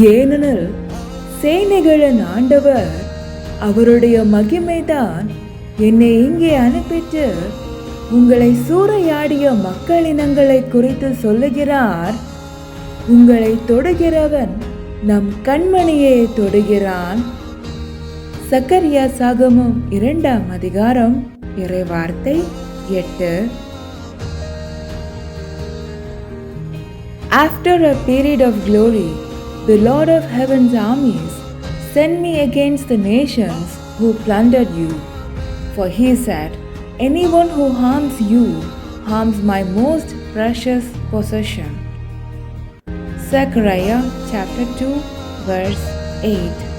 ஏனெனில் சேனைகளின் ஆண்டவர் அவருடைய மகிமைதான் என்னை இங்கே அனுப்பிட்டு உங்களை சூறையாடிய மக்களினங்களை குறித்து சொல்லுகிறார். உங்களை தொடுகிறவன் நம் கண்மணியை தொடுகிறான். சக்கரியா சாகமம் 2ஆம் அதிகாரம் இறைவார்த்தை 8. After a period of glory, the Lord of heaven's armies sent me against the nations who plundered you. For he said, anyone who harms you harms my most precious possession. Zechariah chapter 2 verse 8.